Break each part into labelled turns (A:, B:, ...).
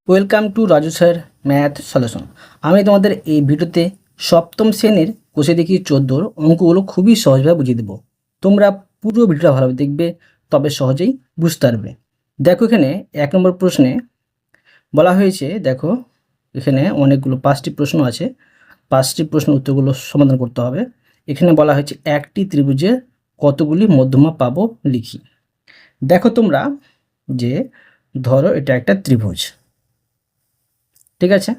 A: Welcome to Raju sir math solution. আমি তোমাদের এই ভিডিওতে সপ্তম শ্রেণীর কোষে দেখি 14 অঙ্কগুলো খুবই সহজভাবে বুঝিয়ে দেবো। তোমরা পুরো ভিডিওটা ভালোভাবে দেখবে, তবে সহজেই বুঝতে পারবে। দেখো, এখানে 1 নম্বর প্রশ্নে বলা হয়েছে, দেখো এখানে অনেকগুলো 5টি প্রশ্ন আছে। 5টি প্রশ্নের উত্তরগুলো সমাধান করতে হবে। এখানে বলা হয়েছে একটি ত্রিভুজের কতগুলি মধ্যমা পাবো লিখি। দেখো তোমরা, যে ধরো এটা একটা ত্রিভুজ, ঠিক আছে।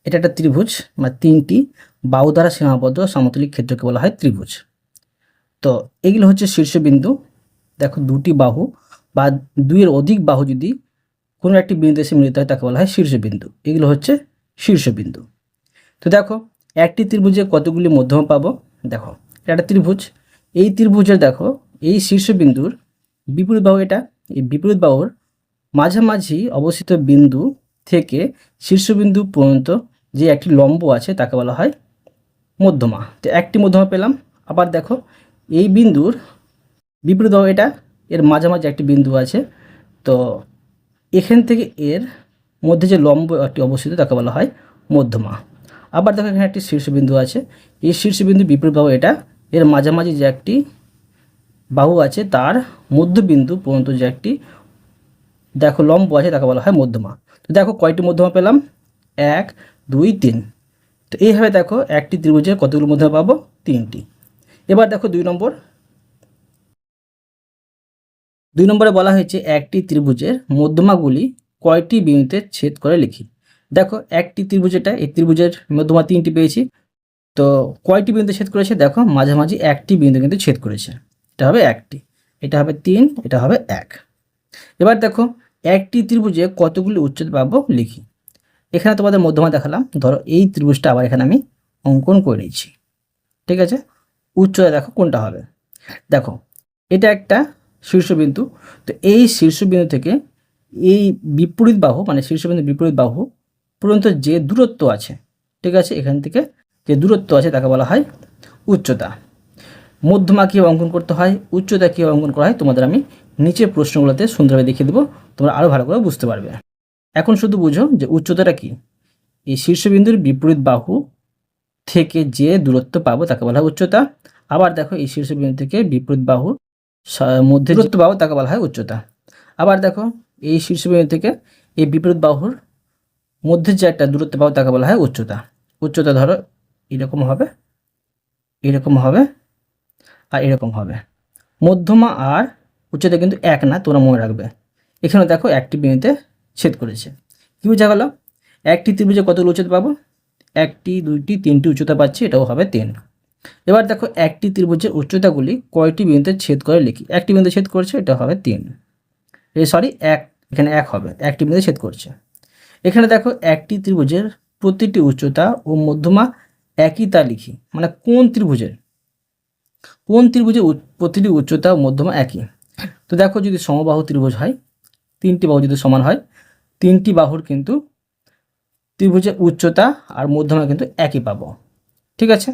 A: এটা একটা ত্রিভুজ, মানে 3টি বাহু দ্বারা সীমাবদ্ধ সমতলিক ক্ষেত্রকে বলা হয় ত্রিভুজ। তো এগুলো হচ্ছে শীর্ষবিন্দু। দেখো, 2টি বাহু বা 2-এর অধিক বাহু যদি কোনো একটি বিন্দুতে এসে মিলিত হয় তাকে বলা হয় শীর্ষবিন্দু। এগুলো হচ্ছে শীর্ষবিন্দু। তো দেখো, একটি ত্রিভুজে কতগুলি মধ্যমা পাবো। দেখো, এটা একটা ত্রিভুজ। এই ত্রিভুজের দেখো, এই শীর্ষবিন্দুর বিপরীত বাহু এটা। এই বিপরীত বাহুর মাঝামাঝি অবস্থিত বিন্দু থেকে শীর্ষবিন্দু পর্যন্ত যে একটি লম্ব আছে তাকে বলা হয় মধ্যমা। তো একটি মধ্যমা পেলাম। আবার দেখো, এই বিন্দুর বিপরীত বাহু এটা, এর মাঝামাঝি একটি বিন্দু আছে। তো এখান থেকে এর মধ্যে যে লম্ব একটি অবস্থিত তাকে বলা হয় মধ্যমা। আবার দেখো, এখানে একটি শীর্ষবিন্দু আছে। এই শীর্ষবিন্দু বিপরীত বাহু এটা, এর মাঝামাঝি যে একটি বাহু আছে তার মধ্যবিন্দু পর্যন্ত যে একটি দেখো লম্ব আছে তাকে বলা হয় মধ্যমা। তো দেখো কয়টি মধ্যমা পেলাম, 1 2 3। তো এইভাবে দেখো একটি ত্রিভুজের কতগুলো মধ্যমা পাবো, 3টি। এবার দেখো 2 নম্বর। 2 নম্বরে বলা হয়েছে একটি ত্রিভুজের মধ্যমাগুলি কয়টি বিন্দুতে ছেদ করে লিখি। দেখো, একটি ত্রিভুজ এটা, এই ত্রিভুজের মধ্যমা 3টি পেয়েছি। তো কয়টি বিন্দুতে ছেদ করেছে, দেখো মাঝামাঝি একটি বিন্দু কিন্তু ছেদ করেছে। এটা হবে একটি, এটা হবে 3, এটা হবে 1। এবার দেখো, একটি ত্রিভুজে কতগুলি উচ্চতা পাবো লিখি। এখানে তোমাদের মধ্যমা দেখালাম। ধরো এই ত্রিভুজটা আবার এখানে আমি অঙ্কন করে নিচ্ছি, ঠিক আছে। উচ্চতা দেখো কোনটা হবে। দেখো, এটা একটা শীর্ষবিন্দু। তো এই শীর্ষবিন্দু থেকে এই বিপরীত বাহু, মানে শীর্ষবিন্দুর বিপরীত বাহু পর্যন্ত যে দূরত্ব আছে, ঠিক আছে, এখান থেকে যে দূরত্ব আছে তাকে বলা হয় উচ্চতা। মধ্যমা কীভাবে অঙ্কন করতে হয়, উচ্চতা কীভাবে অঙ্কন করা হয়, তোমাদের আমি নিচের প্রশ্নগুলোতে সুন্দরভাবে দেখিয়ে দেবো। তোমরা আরও ভালো করে বুঝতে পারবে। এখন শুধু বুঝো যে উচ্চতাটা কী। এই শীর্ষবিন্দুর বিপরীত বাহু থেকে যে দূরত্ব পাবো তাকে বলা হয় উচ্চতা। আবার দেখো, এই শীর্ষবিন্দু থেকে বিপরীত বাহুর মধ্যে দূরত্ব পাবো তাকে বলা হয় উচ্চতা। আবার দেখো, এই শীর্ষবিন্দু থেকে এই বিপরীত বাহুর মধ্যে যে একটা দূরত্ব পাবো তাকে বলা হয় উচ্চতা। উচ্চতা ধরো এরকম হবে, এরকম হবে, আর এরকম হবে। মধ্যমা আর উচ্চতা কিন্তু এক না, তোমরা মনে রাখবে। এখানে দেখো একটি বিন্দুতে ছেদ করেছে। কী বোঝা গেল, একটি ত্রিভুজে কতগুলো উচ্চতা পাবো, 1টি 2টি 3টি উচ্চতা পাচ্ছি, এটাও হবে 3। এবার দেখো, একটি ত্রিভুজের উচ্চতাগুলি কয়টি বিন্দুতে ছেদ করে লিখি। একটি বিন্দু ছেদ করছে, এটা হবে 3। সরি 1, এখানে 1 হবে, একটি বিন্দু ছেদ করছে। এখানে দেখো, একটি ত্রিভুজের প্রতিটি উচ্চতা ও মধ্যমা একই তা লিখি। মানে কোন ত্রিভুজের প্রতিটি উচ্চতা ও মধ্যমা একই। তো দেখো, যদি সমবাহু ত্রিভুজ হয়, 3টি বাহু যদি সমান হয়, 3টি বাহুর কিন্তু ত্রিভুজের উচ্চতা আর মধ্যমা কিন্তু একই পাবো, ঠিক আছে।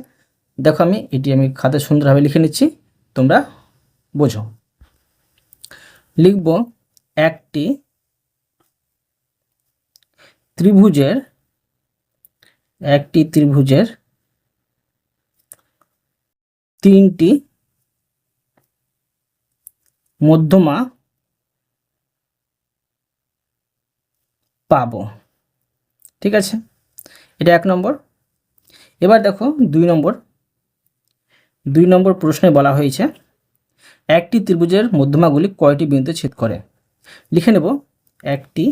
A: দেখো, আমি খাতায় সুন্দরভাবে লিখে নিচ্ছি, তোমরা বোঝো। লিখব, একটি ত্রিভুজের একটি ত্রিভুজের 3টি মধ্যমা পাবো, ঠিক আছে। এটা 1 নম্বর। এবার দেখো 2 নম্বর প্রশ্নে বলা হয়েছে একটি ত্রিভুজের মধ্যমাগুলি কয়টি বিন্দুতে ছেদ করে। লিখে নেব, একটি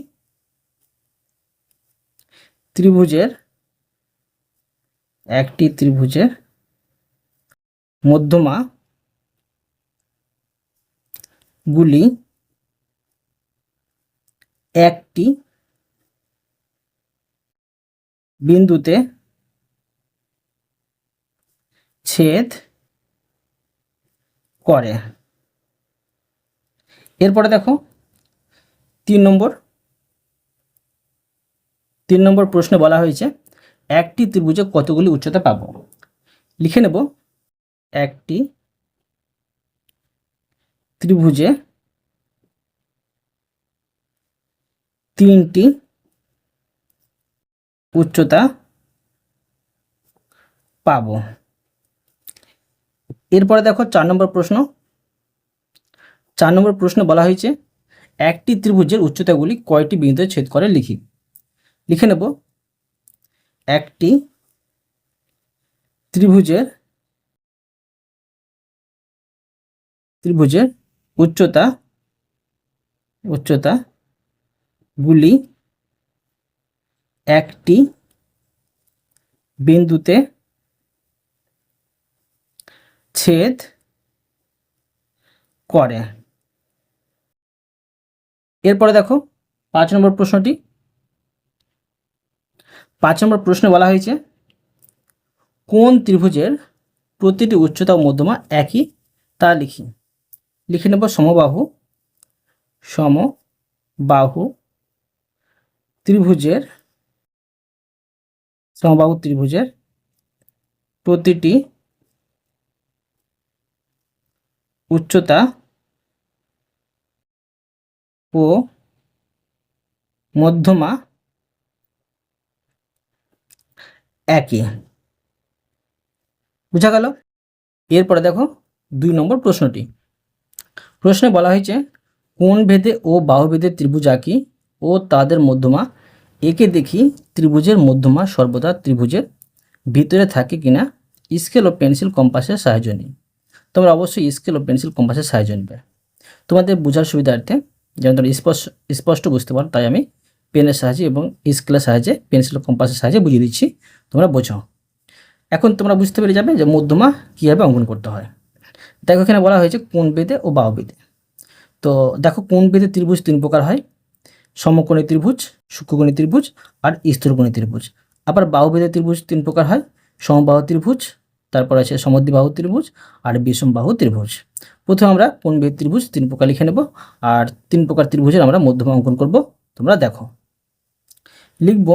A: ত্রিভুজের মধ্যমা গুলি একটি বিন্দুতে ছেদ করে। এরপরে দেখো 3 নম্বর প্রশ্নে বলা হয়েছে একটি ত্রিভুজে কতগুলি উচ্চতা পাবো। লিখে নেব, একটি ত্রিভুজে 3টি উচ্চতা পাবো। এরপরে দেখো 4 নম্বর প্রশ্ন। 4 নম্বর প্রশ্ন বলা হয়েছে একটি ত্রিভুজের উচ্চতাগুলি কয়টি বিন্দুতে ছেদ করে লিখি। লিখে নেব একটি ত্রিভুজের উচ্চতাগুলি একটি বিন্দুতে ছেদ করে। এরপরে দেখো 5 নম্বর প্রশ্নটি। 5 নম্বর প্রশ্নে বলা হয়েছে কোন ত্রিভুজের প্রতিটি উচ্চতা ও মধ্যমা একই তা লিখি। লিখে নেব সমবাহু ত্রিভুজের প্রতিটি উচ্চতা ও মধ্যমা একই। বুঝা গেল। এরপরে দেখো 2 নম্বর প্রশ্নটি। প্রশ্নে বলা হয়েছে কোণ ভেদে ও বাহু ভেদে ত্রিভুজ আঁকি ও তাদের মধ্যমা একে দেখি ত্রিভুজের মধ্যমা সর্বদা ত্রিভুজের ভিতরে থাকে কিনা স্কেল ও পেন্সিল কম্পাসের সাহায্য নিই। তোমরা অবশ্যই স্কেল ও পেন্সিল কম্পাসের সাহায্য নেবে তোমাদের বোঝার সুবিধার্থে, যেন তোমরা স্পষ্ট বুঝতে পারো, তাই আমি পেনের সাহায্যে এবং স্কেলের সাহায্যে পেন্সিল ও কম্পাসের সাহায্যে বুঝিয়ে দিচ্ছি, তোমরা বোঝো। এখন তোমরা বুঝতে পেরে যাবে যে মধ্যমা কীভাবে অঙ্কন করতে হয়। দেখো এখানে বলা হয়েছে কোণ ভেদে ও বাহু ভেদে। তো দেখো কোণ ভেদে ত্রিভুজ 3 প্রকার হয়, সমকোণী ত্রিভুজ, সূক্ষ্মকোণী ত্রিভুজ আর স্থূলকোণী ত্রিভুজ। আবার বাহু ভেদে ত্রিভুজ 3 প্রকার হয়, সমবাহু ত্রিভুজ, তারপর আছে সমদ্বিবাহু ত্রিভুজ আর বিষমবাহু ত্রিভুজ। প্রথমে আমরা কোণ ভেদ ত্রিভুজ 3 প্রকার লিখে নেব আর 3 প্রকার ত্রিভুজের আমরা মধ্যমা অঙ্কন করব। তোমরা দেখো লিখব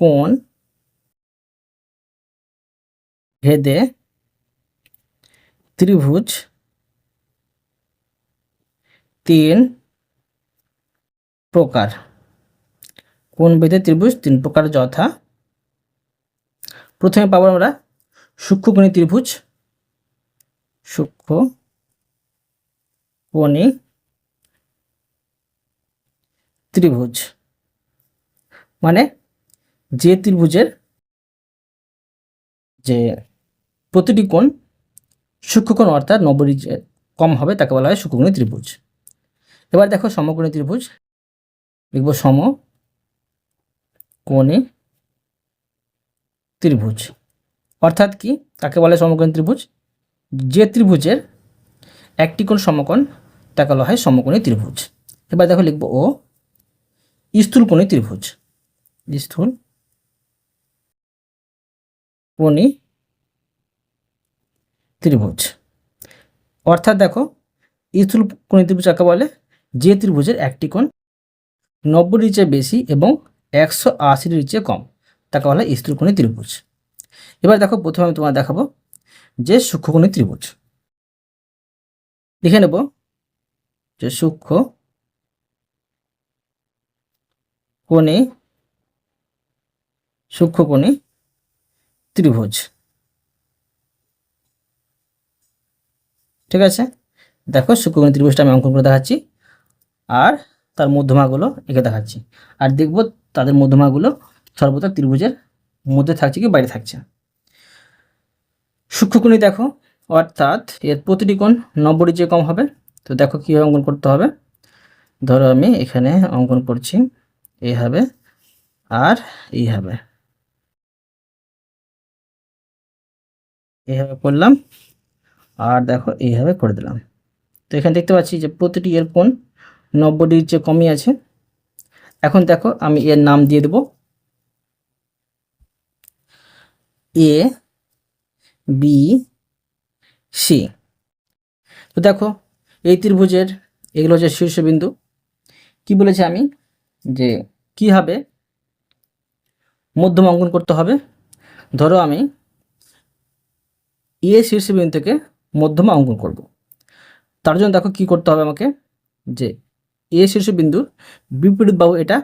A: কোণ ভেদে ত্রিভুজ 3 প্রকার। কোণ ভেদে ত্রিভুজ 3 প্রকার যথা, প্রথমে পাবো আমরা সূক্ষ্মকোণী ত্রিভুজ মানে যে ত্রিভুজের যে প্রতিটি কোণ সূক্ষ্মকোণ অর্থাৎ 90 ডিগ্রি কম হবে তাকে বলা হয় সূক্ষ্মকোণী ত্রিভুজ। এবার দেখো সমকোণী ত্রিভুজ, লিখব সমকোণী ত্রিভুজ অর্থাৎ কি, তাকে বলে সমকোণী ত্রিভুজ যে ত্রিভুজের একটি কোণ সমকোণ তাকে বলা হয় সমকোণী ত্রিভুজ। এবার দেখো লিখব ও স্থূলকোণী ত্রিভুজ অর্থাৎ দেখো স্থূলকোণী ত্রিভুজ কাকে বলে, যে ত্রিভুজের একটি কোণ 90 ডিগ্রির চেয়ে বেশি এবং 180 ডিগ্রির চেয়ে কম তাকে বলা হয় স্থূলকোণী ত্রিভুজ। এবার দেখো প্রথমে আমি তোমার দেখাবো যে সূক্ষ্মকোণী ত্রিভুজ। লিখে নেব যে সূক্ষ্মকোণী ত্রিভুজ। ঠিক আছে, দেখো সূক্ষ্মকোণী ত্রিভুজটা আমি অঙ্কন করে দেখাচ্ছি আর তার মধ্যমাগুলো এঁকে দেখাচ্ছি আর দেখব তাদের মধ্যমাগুলো সর্বদা ত্রিভুজের মধ্যে থাকছে কি বাইরে থাকছে। সূক্ষ্মকোণী দেখো অর্থাৎ এর প্রতিটি কোণ 90 ডিগ্রির চেয়ে কম হবে। তো দেখো কীভাবে অঙ্কন করতে হবে, ধরো আমি এখানে অঙ্কন করছি এইভাবে আর এইভাবে করলাম আর দেখো এইভাবে করে দিলাম। তো এখানে দেখতে পাচ্ছি যে প্রতিটি এর কোণ 90 ডিগ্রির চেয়ে কমই আছে। এখন দেখো আমি এর নাম দিয়ে দেব এ বি সি। তো দেখো এই ত্রিভুজের এগুলো হচ্ছে শীর্ষবিন্দু। কি বলেছি আমি যে কীভাবে মধ্যমা অঙ্কন করতে হবে, ধরো আমি এ শীর্ষবিন্দু থেকে মধ্যমা অঙ্কন করব। তার জন্য দেখো কি করতে হবে আমাকে, যে এ শীর্ষবিন্দুর বিপরীত বাহু এটা,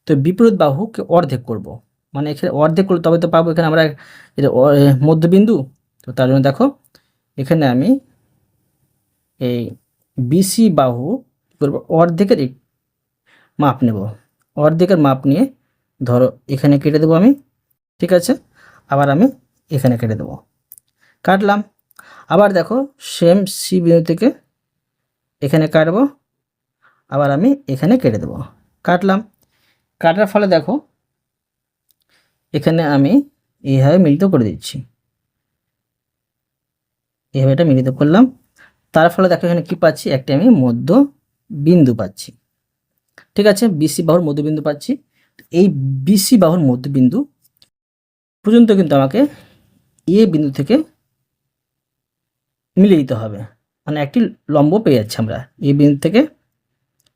A: তো বিপরীত বাহুকে অর্ধেক করব। মানে এখানে অর্ধেক করলে তবে তো পাবো এখানে আমরা এটা মধ্যবিন্দু। তো তার জন্য দেখো এখানে আমি এই বিসি বাহু করবো অর্ধেকের মাপ নেব, অর্ধেকের মাপ নিয়ে ধরো এখানে কেটে দেবো আমি, ঠিক আছে, আবার আমি এখানে কেটে দেবো, কাটলাম। আবার দেখো সেম সি বিন্দু থেকে এখানে কাটবো, আবার আমি এখানে কেটে দেবো, কাটলাম। কাটার ফলে দেখো এখানে আমি এইভাবে মিলিত করে দিচ্ছি, এইভাবে এটা মিলিত করলাম। তার ফলে দেখো এখানে কি পাচ্ছি, একটা আমি মধ্য বিন্দু পাচ্ছি, ঠিক আছে, বিসি বাহুর মধ্যবিন্দু পাচ্ছি। এই বিসি বাহুর মধ্যবিন্দু পর্যন্ত কিন্তু আমাকে এ বিন্দু থেকে মিলিয়ে দিতে হবে, মানে একটি লম্ব পেয়ে যাচ্ছি আমরা, এ বিন্দু থেকে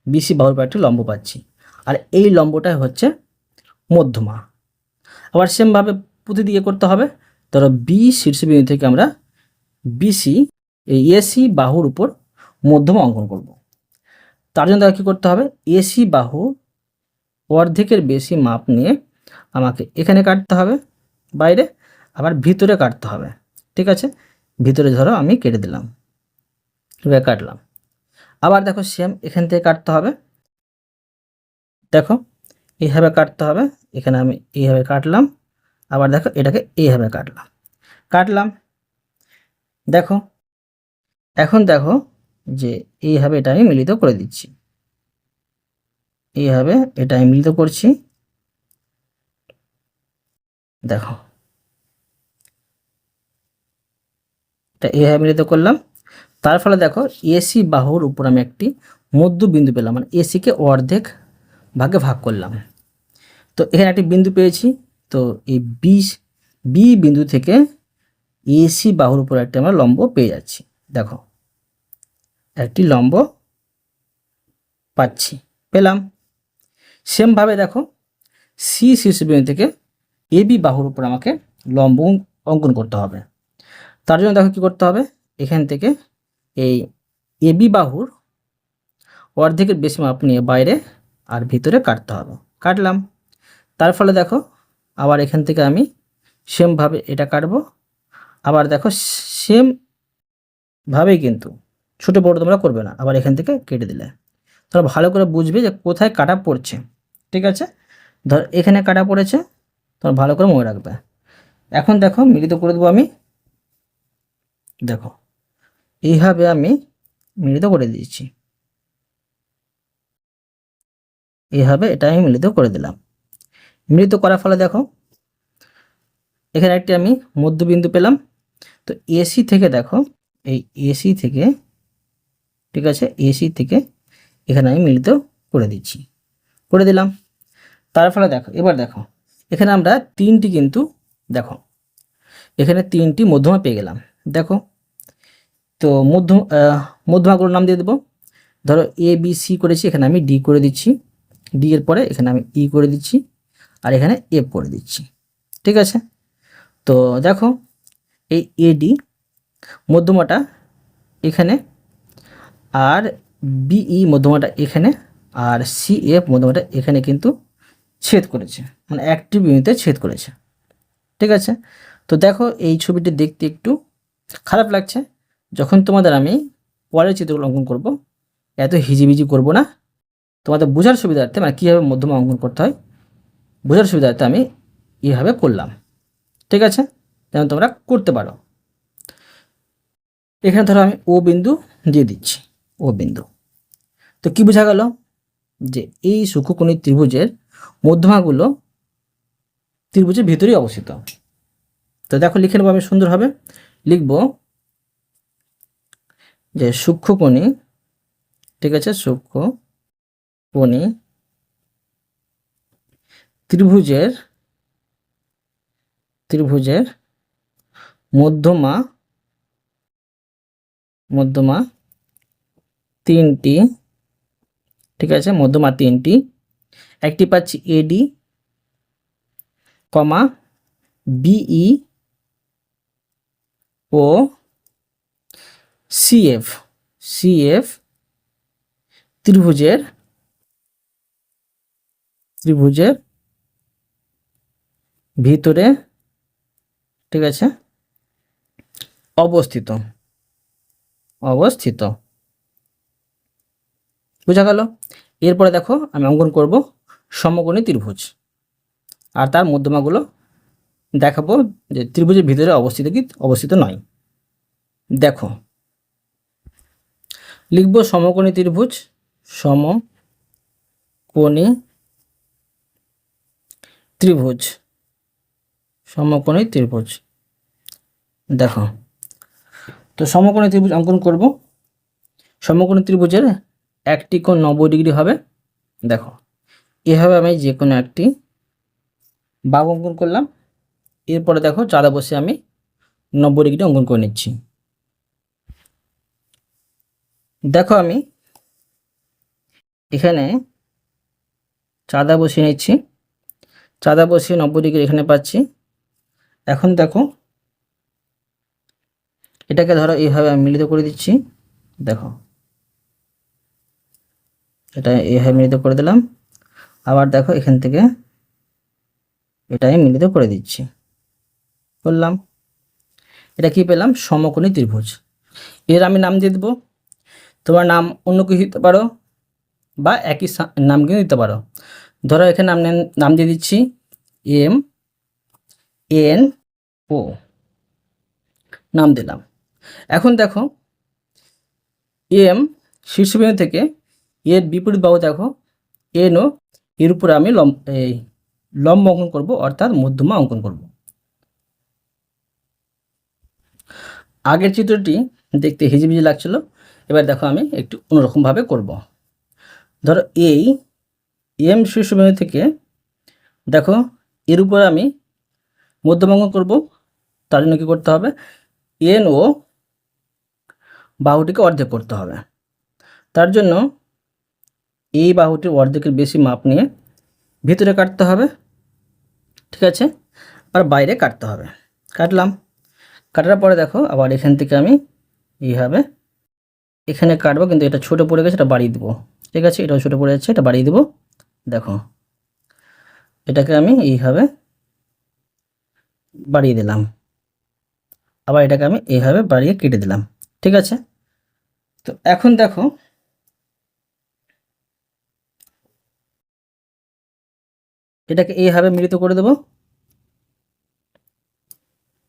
A: বিসি বাহুর পর একটি লম্ব পাচ্ছি, আর এই লম্বটাই হচ্ছে মধ্যমা। আবার সেমভাবে প্রতিদিকে করতে হবে। ধরো বি শীর্ষবিন্দু থেকে আমরা বিসি এই এসি বাহুর উপর মধ্যমা অঙ্কন করব। তার জন্য তাকে কী করতে হবে, এসি বাহু অর্ধেকের বেশি মাপ নিয়ে আমাকে এখানে কাটতে হবে বাইরে, আবার ভিতরে কাটতে হবে, ঠিক আছে। ভিতরে ধরো আমি কেটে দিলাম, এবার কাটলাম। আবার দেখো সেম এখান থেকে কাটতে হবে, দেখো এইভাবে কাটতে হবে, এখানে আমি এইভাবে কাটলাম, আবার দেখো এটাকে এইভাবে কাটলাম, কাটলাম। দেখো এখন দেখো যে এইভাবে এটা আমি মিলিত করে দিচ্ছি, এইভাবে এটা আমি মিলিত করছি, দেখো এটা এইভাবে মিলিত করলাম। তার ফলে দেখো এসি বাহুর উপর আমি একটি মধ্যবিন্দু পেলাম, মানে এসিকে অর্ধেক ভাগে ভাগ করলাম। তো এখানে একটি বিন্দু পেয়েছি, তো এই বি বিন্দু থেকে এসি বাহুর উপর একটা আমরা লম্ব পেয়ে যাচ্ছি, দেখো একটি লম্ব পাচ্ছি, পেলাম। সেমভাবে দেখো সি শীর্ষবিন্দু থেকে এবি বাহুর উপর আমাকে লম্ব অঙ্কন করতে হবে। তার জন্য দেখো কী করতে হবে, এখান থেকে এই এবি বাহুর অর্ধেকের বেশি মাপ নিয়ে বাইরে আর ভিতরে কাটতে হবে, কাটলাম। তার ফলে দেখো আবার এখান থেকে আমি সেমভাবে এটা কাটবো, আবার দেখো সেমভাবেই কিন্তু ছোটো বড়ো তোমরা করবে না, আবার এখান থেকে কেটে দিলে তোমরা ভালো করে বুঝবে যে কোথায় কাটা পড়ছে, ঠিক আছে। ধর এখানে কাটা পড়েছে, তোমরা ভালো করে মনে রাখবে। এখন দেখো মিলিত করে দেবো আমি, দেখো এইভাবে আমি মিলিত করে দিয়েছি, এইভাবে এটা আমি মিলিত করে দিলাম। মিলিত করার ফলে দেখো এখানে একটি আমি মধ্যবিন্দু পেলাম। তো এসি থেকে দেখো এই এসি থেকে, ঠিক আছে, এসি থেকে এখানে আমি মিলিত করে দিচ্ছি, করে দিলাম। তার ফলে দেখো এবার দেখো এখানে আমরা তিনটি কিন্তু দেখো এখানে তিনটি মধ্যমা পেয়ে গেলাম, দেখো। তো মধ্যমাগুলোর নাম দিয়ে দেবো। ধরো এ বি সি করেছি, এখানে আমি ডি করে দিচ্ছি, ডি এর পরে এখানে আমি ই করে দিচ্ছি, আর এখানে এফ করে দিচ্ছি, ঠিক আছে। তো দেখো এই এডি মধ্যমাটা এখানে, আর বিই মধ্যমাটা এখানে, আর সি এফ মধ্যমাটা এখানে কিন্তু ছেদ করেছে, মানে একটি বিন্দুতে ছেদ করেছে, ঠিক আছে। তো দেখো এই ছবিটি দেখতে একটু খারাপ লাগছে, যখন তোমাদের আমি পরের চিত্রগুলো অঙ্কন করব এত হিজিবিজি করব না, তোমাদের বোঝার সুবিধার্থে, মানে কীভাবে মধ্যমা অঙ্কন করতে হয় বোঝার সুবিধার্থে আমি এইভাবে করলাম, ঠিক আছে, যেন তোমরা করতে পারো। এখানে ধরো আমি ও বিন্দু দিয়ে দিচ্ছি, ও বিন্দু। তো কি বোঝা গেল যে এই সূক্ষ্মকোণী ত্রিভুজের মধ্যমাগুলো ত্রিভুজের ভিতরেই অবস্থিত। তো দেখো লিখে নেবো আমি সুন্দরভাবে, লিখব যে সূক্ষ্মকোণী, ঠিক আছে, সূক্ষ্মকোণী ত্রিভুজের মধ্যমা তিনটি, ঠিক আছে, মধ্যমা তিনটি, একটি পাচ্ছি এডি কমা বিই ও সিএফ ত্রিভুজের ভিতরে, ঠিক আছে, অবস্থিত, অবস্থিত। বোঝা গেল? এরপরে দেখো আমি অঙ্কন করব সমকোণী ত্রিভুজ, আর তার মধ্যমাগুলো দেখাবো যে ত্রিভুজের ভিতরে অবস্থিত কি অবস্থিত নয়। দেখো, লিখব সমকোণী ত্রিভুজ, সমকোণী ত্রিভুজ, সমকোণী ত্রিভুজ। দেখো, তো সমকোণী ত্রিভুজ অঙ্কন করব। সমকোণী ত্রিভুজের একটি কোণ 90 ডিগ্রি হবে। দেখো, এভাবে আমি যে কোনো একটি বাহু অঙ্কন করলাম। এরপরে দেখো চাঁদা বসে আমি 90 ডিগ্রি অঙ্কন করে নিচ্ছি। দেখো, আমি এখানে চাঁদা বসিয়ে নিচ্ছি। চাঁদা বসিয়ে 90 ডিগ্রি এখানে পাচ্ছি। এখন দেখো, এটাকে ধরো এইভাবে আমি মিলিত করে দিচ্ছি। দেখো, এটা এইভাবে মিলিত করে দিলাম। আবার দেখো, এখান থেকে এটা আমি মিলিত করে দিচ্ছি, করলাম। এটা কি পেলাম? সমকোণী ত্রিভুজ। এর আমি নাম দিয়ে দেবো। তোমার নাম অন্য কিছু দিতে পারো বা একই নাম কিন্তু দিতে পারো। ধরো এখানে নাম দিয়ে দিচ্ছি MNO, নাম দিলাম। এখন দেখো, এম শীর্ষবিন্দু থেকে এর বিপরীত বাহু দেখো NO, এর উপরে আমি লম্ব অঙ্কন করব, অর্থাৎ মধ্যমা অঙ্কন করব। আগের চিত্রটি দেখতে হিজিবিজি লাগছিল, এবার দেখো আমি একটু অন্যরকমভাবে করব। ধরো এই এম শীর্ষবিন্দু থেকে দেখো এর উপরে আমি মধ্যমা অঙ্কন করব। তার জন্য কী করতে হবে? NO বাহুটিকে অর্ধেক করতে হবে। তার জন্য এই বাহুটির অর্ধেকের বেশি মাপ নিয়ে ভিতরে কাটতে হবে, ঠিক আছে, আর বাইরে কাটতে হবে। কাটলাম। কাটার পরে দেখো, আবার এখান থেকে আমি এইভাবে এখানে কাটবো, কিন্তু এটা ছোটো পড়ে গেছে, এটা বাড়িয়ে দেবো, ঠিক আছে, এটাও ছোটো পড়ে যাচ্ছে, এটা বাড়িয়ে দেবো। দেখো, এটাকে আমি এইভাবে বাড়িয়ে দিলাম, আবার এটাকে আমি এইভাবে বাড়িয়ে কেটে দিলাম, ঠিক আছে। তো এখন দেখো, এটাকে এইভাবে মিলিত করে দেবো,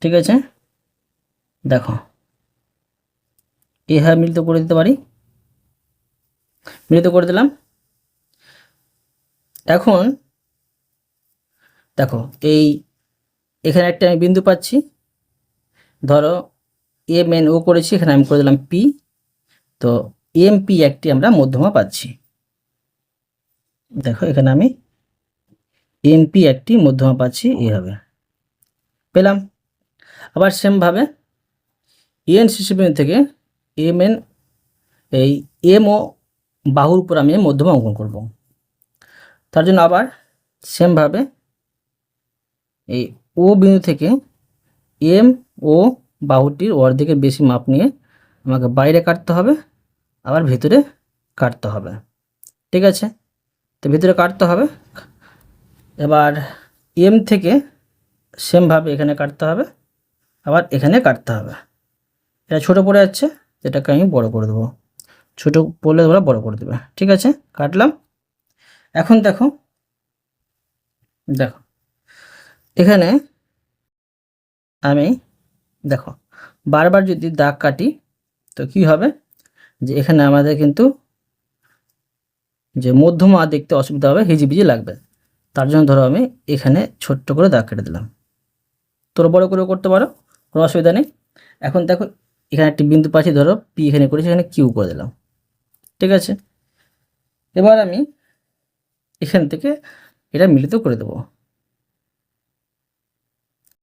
A: ঠিক আছে। দেখো, এইভাবে মিলিত করে দিতে পারি, মিলিত করে দিলাম। এখন দেখো, এখানে একটা আমি বিন্দু পাচ্ছি। ধরো MNO করেছি, এখানে আমি করে দিলাম P। তো MP একটি আমরা মধ্যমা পাচ্ছি। দেখো, এখানে আমি MP একটি মধ্যমা পাচ্ছি, এইভাবে পেলাম। আবার সেমভাবে EN শীর্ষবিন্দু থেকে MN MO বাহুর উপর আমি মধ্যমা অঙ্কন করব। তার জন্য আবার সেমভাবে এই O বিন্দু থেকে MO বাহুটির অর্ধেকের বেশি মাপ নিয়ে আমাকে বাইরে কাটতে হবে, আবার ভিতরে কাটতে হবে, ঠিক আছে। তো ভিতরে কাটতে হবে। এবার M থেকে সেমভাবে এখানে কাটতে হবে, আবার এখানে কাটতে হবে। এটা ছোটো পড়ে যাচ্ছে, এটাকে আমি বড় করে দেবো। ছোটো পড়লে তোমরা বড় করে দেবে, ঠিক আছে। কাটলাম। এখন দেখো, দেখো এখানে আমি দেখো বারবার যদি দাগ কাটি তো কি হবে, যে এখানে আমাদের কিন্তু যে মধ্যমা দেখতে অসুবিধা হবে, হিজিবিজি লাগবে। তার জন্য ধরো আমি এখানে ছোট্ট করে দাগ কেটে দিলাম। তোর বড় করেও করতে পারো, কোনো অসুবিধা নেই। এখন দেখো, এখানে একটি বিন্দু পাচ্ছি, ধরো P এখানে করেছি, এখানে Q করে দিলাম, ঠিক আছে। এবার আমি এখান থেকে এটা মিলিত করে দেবো,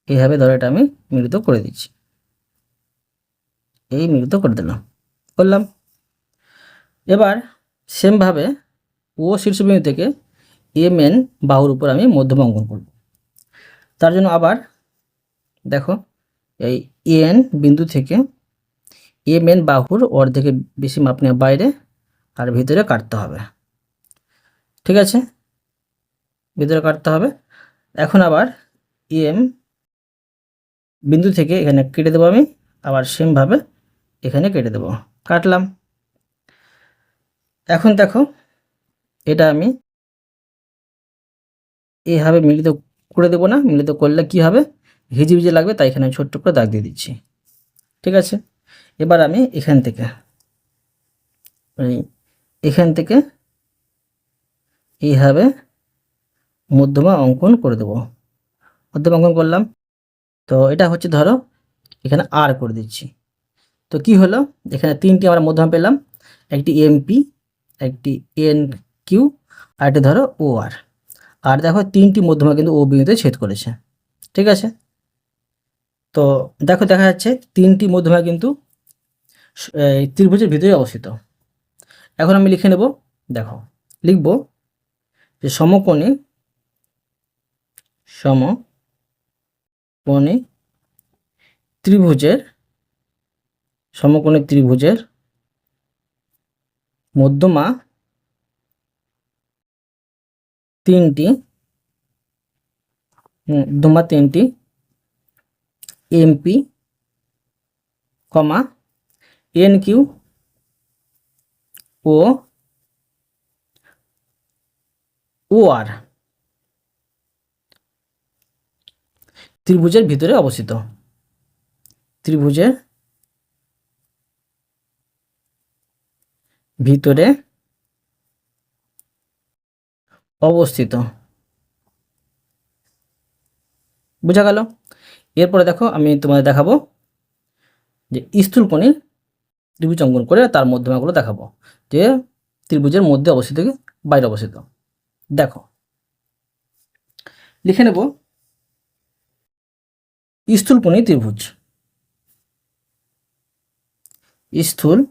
A: এইভাবে ধরো এটা আমি মিলিত করে দিচ্ছি, এই মিলিত করে দিলাম, করলাম। এবার সেমভাবে ও শীর্ষবিন্দু থেকে MN বাহুর উপর আমি মধ্যমা অঙ্কন করব। তার জন্য আবার দেখো, এই EN বিন্দু থেকে MN বাহুর অর্ধেকের বেশি মাপ নিয়ে বাইরে আর ভিতরে কাটতে হবে, ঠিক আছে, ভিতরে কাটতে হবে। এখন আবার এম বিন্দু থেকে এখানে কেটে দেবো আমি, আবার সেমভাবে এখানে কেটে দেবো, কাটলাম। এখন দেখো এটা আমি এইভাবে মিলিত করে দেবো না, মিলিত করলে কি হবে, হিজিবিজি লাগবে, তাই এখানে ছোট্ট করে দাগ দিয়ে দিচ্ছি। ঠিক আছে, এবার আমি এখান থেকে এইভাবে মধ্যমা অঙ্কন করে দেবো। মধ্যমা অঙ্কন করলাম, তো এটা হচ্ছে ধরো এখানে আর করে দিচ্ছি। তো কি হলো, এখানে তিনটি আমরা মধ্যমা পেলাম, একটি এমপি, একটি এন কিউ, আর একটি ধরো ও আর। আর দেখো তিনটি মধ্যমা কিন্তু ও বিন্দুতে ছেদ করেছে। ঠিক আছে, তো দেখো দেখা যাচ্ছে তিনটি মধ্যমা কিন্তু ত্রিভুজের ভিতরে অবস্থিত। এখন আমি লিখে নেব, দেখো লিখব যে সমকোণী ত্রিভুজের মধ্যমা তিনটি এমপি, এন কিউ ও আর ত্রিভুজের ভিতরে অবস্থিত। ত্রিভুজের ভিতরে অবস্থিত, বোঝা গেল। এরপরে দেখো আমি তোমাদের দেখাবো যে স্থূলকোণী ত্রিভুজ অঙ্কন করে তার মধ্যমাগুলো দেখাবো, যে ত্রিভুজের মধ্যে অবস্থিত কি বাইরে অবস্থিত। দেখো লিখে নেব স্থূলকোণী ত্রিভুজ, স্থূলকোণী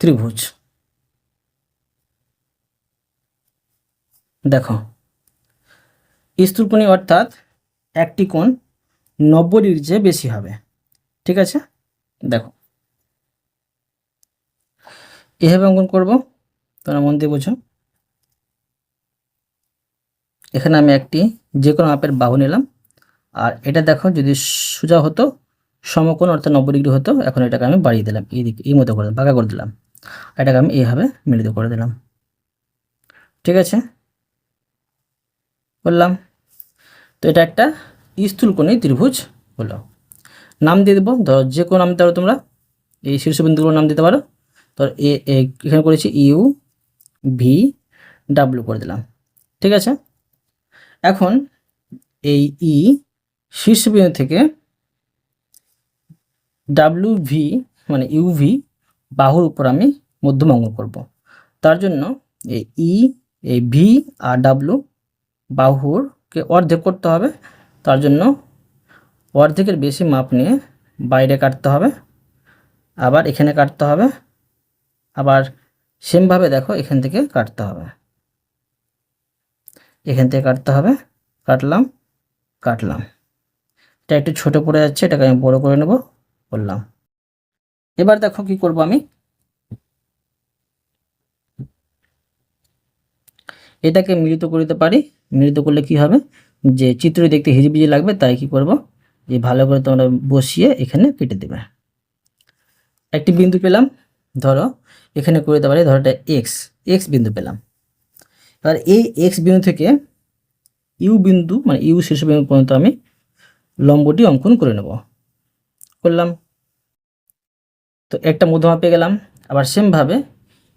A: ত্রিভুজ। দেখো স্থূলকোণী অর্থাৎ একটি কোণ 90 ডিগ্রির চেয়ে বেশি হবে। ঠিক আছে, দেখো এভাবে অঙ্কন করব, তোমরা মন দিয়ে বোঝো। এখানে আমি একটি যে কোনো মাপের বাহু নিলাম, আর এটা দেখো যদি সোজা হতো সমকোণ অর্থাৎ 90 ডিগ্রি হতো, এখন এটাকে আমি বাড়িয়ে দিলাম, এই মতো করে বাঁকা করে দিলাম, এটাকে আমি এইভাবে মিলিত করে দিলাম। ঠিক আছে, বললাম তো এটা একটা স্থূলকোণী ত্রিভুজ হলো। নাম দিয়ে দেবো, ধরো যে কোনো নাম দিতে পারো তোমরা, এই শীর্ষবিন্দুগুলোর নাম দিতে পারো। তো এখানে করেছি ইউ ভি ডাব্লিউ করে দিলাম। ঠিক আছে, এখন এই শীর্ষবিন্দু থেকে ডাব্লিউ ভি মানে ইউভি বাহুর উপর আমি মধ্যমা অঙ্কন করব। তার জন্য এই ভি আর ডাব্লিউ বাহুরকে অর্ধেক করতে হবে। তার জন্য অর্ধেকের বেশি মাপ নিয়ে বাইরে কাটতে হবে, আবার এখানে কাটতে হবে, আবার সেমভাবে দেখো এখান থেকে কাটতে হবে, কাটলাম। এটা একটু ছোট পড়ে যাচ্ছে, এটাকে আমি বড় করে নেব, বললাম। এবার দেখো কি করব, আমি এটাকে মিলিত করতে পারি। মিলিত করলে কি হবে, যে চিত্র দেখতে হিজিবিজি লাগবে, তাই কি করব, যে ভালো করে তোমরা বসিয়ে এখানে কেটে দেবে। একটি বিন্দু পেলাম, ধরো এখানে করে দিতে পারি, ধরো এটা এক্স বিন্দু পেলাম। এবার এই এক্স বিন্দু থেকে ইউ বিন্দু মানে ইউ শীর্ষবিন্দু পর্যন্ত আমি লম্বটি অঙ্কন করে নেব, করলাম। তো একটা মধ্যমা পেয়ে গেলাম। আবার সেমভাবে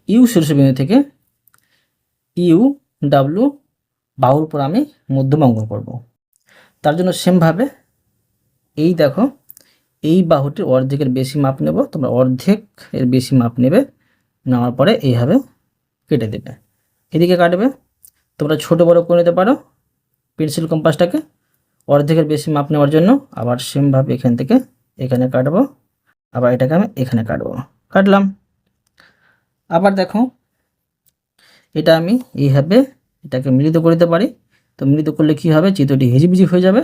A: ইউ শীর্ষবিন্দু থেকে ইউ ডাব্লিউ বাহুর উপর আমি মধ্যমা অঙ্কন করব। তার জন্য সেমভাবে এই দেখো এই বাহুটির অর্ধেকের বেশি মাপ নেব, তোমরা অর্ধেক এর বেশি মাপ নেবে, নেওয়ার পরে এইভাবে কেটে দেবে। এদিকে কাটবে, তোমরা ছোট বড় করে নিতে পারো পেন্সিল কম্পাসটাকে অর্ধেকের বেশি মাপ নেওয়ার জন্য। আবার সেমভাবে এখান থেকে এখানে কাটবো, আবার এটাকে আমি এখানে কাটলাম। আবার দেখো এটা আমি এইভাবে এটাকে মিলিত করে দিতে পারি। তো মিলিত করলে কি হবে, চিত্রটি হিজিবিজি হয়ে যাবে।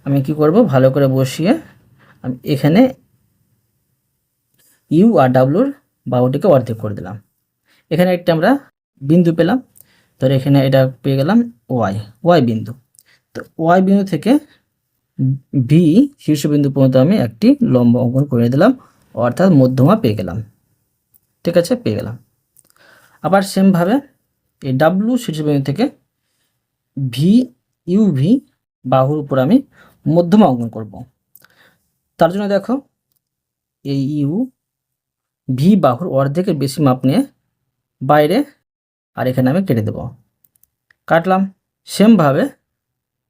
A: আমি কি করব, ভালো করে বসিয়ে আমি এখানে ইউ আর ডাব্লুর বাহুটিকে অর্ধেক করে দিলাম। এখানে একটা আমরা বিন্দু পেলাম, ধর এখানে এটা পেয়ে গেলাম ওয়াই বিন্দু। তো ওয়াই বিন্দু থেকে ভি শীর্ষবিন্দু পর্যন্ত আমি একটি লম্ব অঙ্কন করে দিলাম, অর্থাৎ মধ্যমা পেয়ে গেলাম। ঠিক আছে, পেয়ে গেলাম। আবার সেমভাবে এই ডাব্লু শীর্ষবিন্দু থেকে ভি ইউভি বাহুর উপর আমি মধ্যমা অঙ্কন করব। তার জন্য দেখো এই ইউ ভি বাহুর অর্ধেকের বেশি মাপ নিয়ে বাইরে আর এখানে আমি কেটে দেব। কাটলাম। সেমভাবে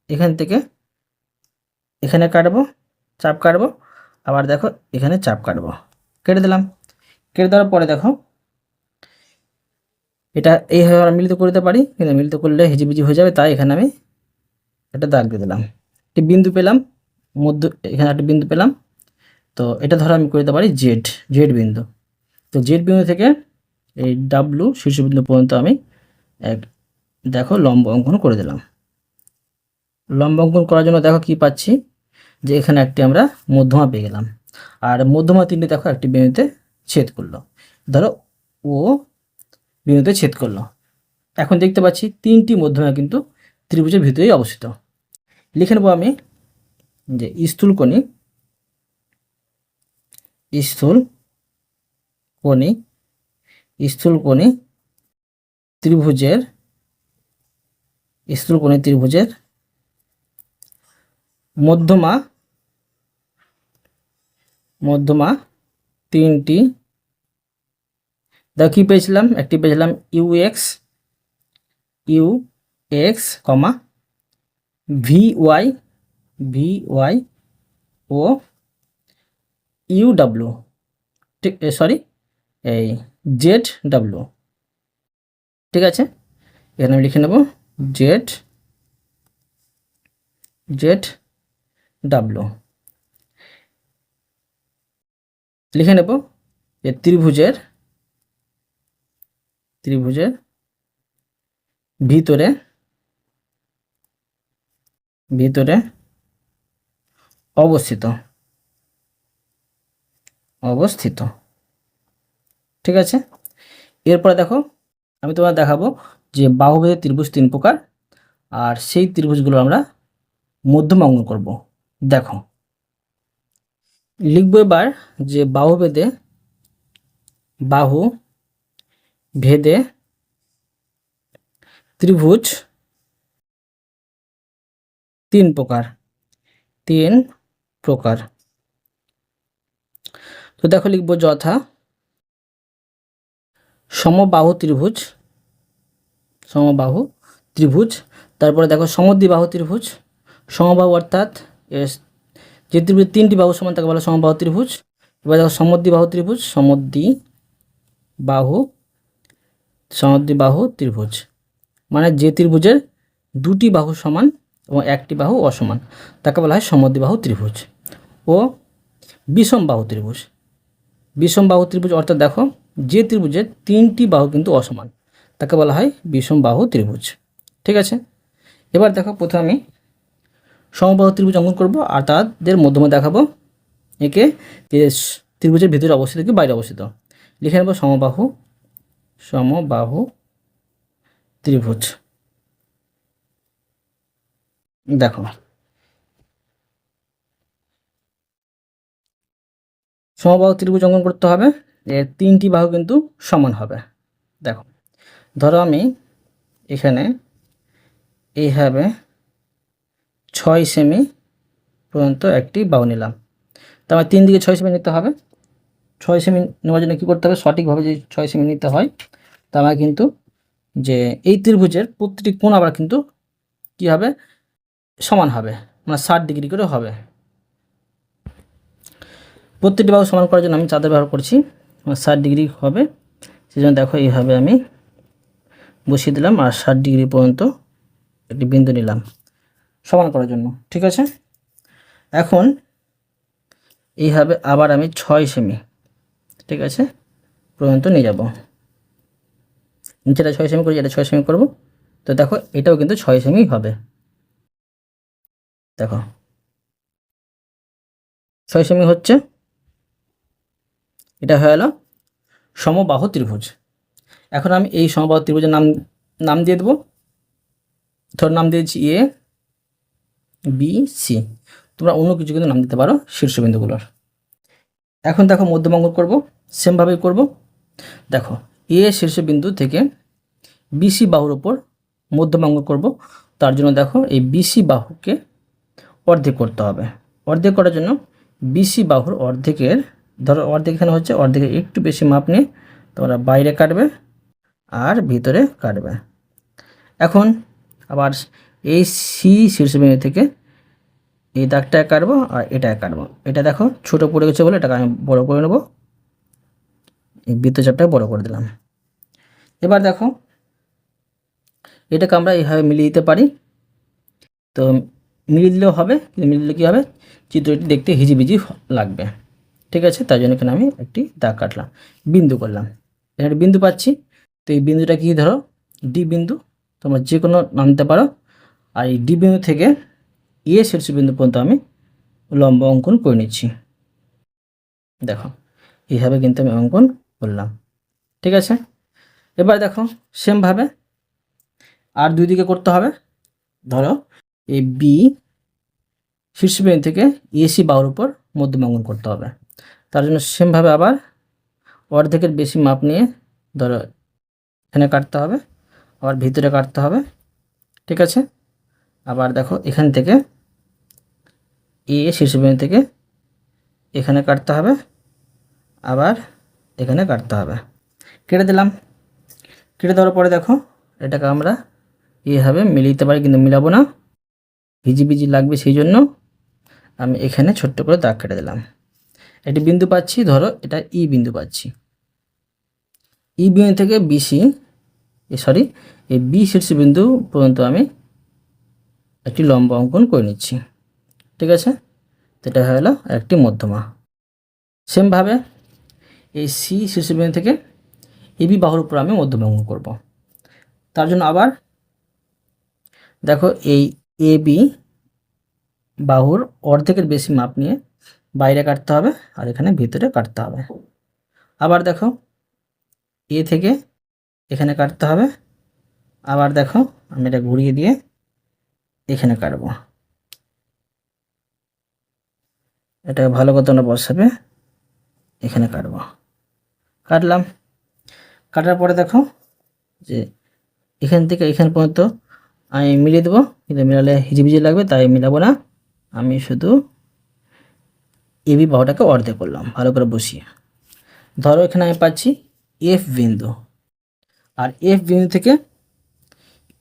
A: এখান থেকে এখানে কাটবো, চাপ কাটবো, আবার দেখো এখানে চাপ কাটবো, কেটে দিলাম। কেটে দেওয়ার পরে দেখো এটা এইভাবে আমরা মিলিত করতে পারি, কিন্তু মিলিত করলে হিজিবিজি হয়ে যাবে, তাই এখানে আমি একটা দাগ দিয়ে দিলাম। একটি বিন্দু পেলাম এখানে একটা বিন্দু পেলাম। তো এটা ধরো আমি করে দিতে পারি জেড বিন্দু। তো জেড বিন্দু থেকে এই ডাব্লু শীর্ষবিন্দু পর্যন্ত আমি দেখো লম্ব অঙ্কন করে দিলাম। লম্ব অঙ্কন করার জন্য দেখো কি পাচ্ছি, যে এখানে একটি আমরা মধ্যমা পেয়ে গেলাম, আর মধ্যমা তিনটি দেখো একটি বিন্দুতে ছেদ করলো। ধরো ও বিন্দুতে ছেদ করলো। এখন দেখতে পাচ্ছি তিনটি মধ্যমা কিন্তু ত্রিভুজের ভিতরেই অবস্থিত। লিখে নেব আমি যে স্থূলকোণী ত্রিভুজের মধ্যমা তিনটি। দেখো কি পেয়েছিলাম, একটি পেয়েছিলাম U X comma V Y O U W, ঠিক, সরি, এই জেড ডাব্লু। ঠিক আছে, এখানে আমি লিখে নেব জেড ডাব্লু। লিখে নেব যে ত্রিভুজের ভিতরে অবস্থিত। ঠিক আছে, এরপরে দেখো আমি তোমার দেখাবো যে বাহুভেদের ত্রিভুজ তিন প্রকার, আর সেই ত্রিভুজগুলো আমরা মধ্যমা অঙ্কন করব। দেখো লিখবো এবার যে বাহু ভেদে ত্রিভুজ তিন প্রকার। তো দেখো লিখবো যথা সমবাহু ত্রিভুজ, তারপরে দেখো সমদ্বিবাহু ত্রিভুজ। সমবাহু অর্থাৎ যে ত্রিভুজ তিনটি বাহু সমান তাকে বলা সমবাহু ত্রিভুজ। এবার দেখো সমদ্বিবাহু ত্রিভুজ মানে যে ত্রিভুজের দুটি বাহু সমান এবং একটি বাহু অসমান তাকে বলা হয় সমদ্বিবাহু ত্রিভুজ। ও বিষমবাহু ত্রিভুজ অর্থাৎ দেখো যে ত্রিভুজের তিনটি বাহু কিন্তু অসমান তাকে বলা হয় বিষমবাহু ত্রিভুজ। ঠিক আছে, এবার দেখো প্রথমে আমি সমবাহু ত্রিভুজ অঙ্কন করব, আর তাদের মধ্যমা দেখাবো একে ত্রিভুজের ভিতরে অবস্থিত কি বাইরে অবস্থিত। লিখে নেব সমবাহু ত্রিভুজ। দেখো সমবাহু ত্রিভুজ অঙ্কন করতে হবে, এর তিনটি বাহু কিন্তু সমান হবে। দেখো ধরো আমি এখানে এইভাবে 6 সেমি পর্যন্ত একটি বাহু নিলাম, তো আমার তিন দিকে 6 সেমি নিতে হবে। 6 সেমি নেওয়ার জন্য কী করতে হবে, সঠিকভাবে যে 6 সেমি নিতে হয়, তা আমার কিন্তু যে এই ত্রিভুজের প্রতিটি কোণ আবার কিন্তু কী হবে, সমান হবে, মানে 60 ডিগ্রি করে হবে। প্রত্যেকটি বাহু সমান করার জন্য আমি চাঁদের ব্যবহার করছি, 60 ডিগ্রি হবে। সেই জন্য দেখো এইভাবে আমি বসিয়ে দিলাম, আর 60 ডিগ্রি পর্যন্ত একটি বিন্দু নিলাম সমান করার জন্য। ঠিক আছে, এখন এইভাবে আবার আমি 6 সেমি, ঠিক আছে, পর্যন্ত নিয়ে যাব। নিচেটা 6 সেমি করি, এটা 6 সেমি করব। তো দেখো এটাও কিন্তু 6 সেমি হবে। দেখো 6 সেমি হচ্ছে, এটা হয়ে গেল সমবাহু ত্রিভুজ। এখন আমি এই সমবাহু ত্রিভুজের নাম দিয়ে দেবো। ধর নাম দিয়েছি এ বি সি, তোমরা অন্য কিছু কিন্তু নাম দিতে পারো শীর্ষবিন্দুগুলোর। এখন দেখো মধ্যমা অঙ্কন করবো, সেমভাবেই করব। দেখো এ শীর্ষবিন্দু থেকে বিসি বাহুর ওপর মধ্যমা অঙ্কন করব। তার জন্য দেখো এই বিসি বাহুকে অর্ধেক করতে হবে। অর্ধেক করার জন্য বিসি বাহুর অর্ধেকের, ধরো অর্ধেক এখানে হচ্ছে, অর্ধেকের একটু বেশি মাপ নিয়ে তোমরা বাইরে কাটবে আর ভিতরে কাটবে। এখন আবার এই সি শীর্ষবিন্দু থেকে এই দাগটা কাটবো আর এটা কাটবো। এটা দেখো ছোট পড়ে গেছে বলে এটাকে আমি বড় করে নেব, এই বৃত্তচাপটা বড় করে দিলাম। এবার দেখো এটাকে আমরা এইভাবে মিলিয়ে দিতে পারি। তো মিলিয়ে দিলেও হবে, কিন্তু মিলিয়ে দিলে কী হবে, চিত্রটি দেখতে হিজিবিজি লাগবে। ঠিক আছে, তাই জন্য এখানে আমি একটি দাগ কাটলাম, বিন্দু করলাম। এখানে বিন্দু পাচ্ছি, তো এই বিন্দুটা কি, ধরো ডি বিন্দু, তোমরা যে কোনো নাম দিতে পারো। আর এই ডি বিন্দু থেকে এ শীর্ষবিন্দু পর্যন্ত আমি লম্ব অঙ্কন করে নিচ্ছি। দেখো এইভাবে কিন্তু আমি অঙ্কন করলাম। ঠিক আছে, এবার দেখো সেমভাবে আর দুই দিকে করতে হবে। ধরো এই বি শীর্ষবিন্দু থেকে এসি বাহুর উপর মধ্যমা অঙ্কন করতে হবে। তার জন্য সেমভাবে আবার অর্ধেকের বেশি মাপ নিয়ে ধরো এখানে কাটতে হবে, আবার ভিতরে কাটতে হবে। ঠিক আছে, আবার দেখো এখান থেকে এ শীর্ষবিন্দু থেকে এখানে কাটতে হবে, আবার এখানে কাটতে হবে। কেটে দিলাম। কেটে দেওয়ার পরে দেখো এটাকে আমরা এইভাবে মিলিয়ে দিতে পারি, কিন্তু মিলাবো না, ভিজিবিজি লাগবে, সেই জন্য আমি এখানে ছোট্ট করে দাগ কেটে দিলাম। একটি বিন্দু পাচ্ছি, ধরো এটা ই বিন্দু পাচ্ছি। ই বিন্দু থেকে বিসি এই বি শীর্ষবিন্দু পর্যন্ত আমি একটি লম্ব অঙ্কন করে নিচ্ছি। ঠিক আছে, তো এটা হয়ে গেল একটি মধ্যমা। সেমভাবে এই সি শীর্ষবিন্দু থেকে এবি বাহুর উপর আমি মধ্যমা অঙ্কন করব। তার জন্য আবার দেখো এই এ বি বাহুর অর্ধেকের বেশি মাপ নিয়ে বাইরে কাটতে হবে আর এখানে ভিতরে কাটতে হবে। আবার দেখো এ থেকে এখানে কাটতে হবে, আবার দেখো আমি এটা ঘুরিয়ে দিয়ে এখানে কাটবো। এটাকে ভালো করে তোমরা বসাবে, এখানে কাটবো। কাটলাম, কাটার পরে দেখো যে এখান থেকে এখান পর্যন্ত আমি মিলিয়ে দেবো, কিন্তু মিলালে হিজিবিজি লাগবে, তাই মিলাবো না। আমি শুধু এবি বাহুটাকে অর্ধেক করলাম ভালো করে বসিয়ে। ধরো এখানে আমি পাচ্ছি এফ বিন্দু, আর এফ বিন্দু থেকে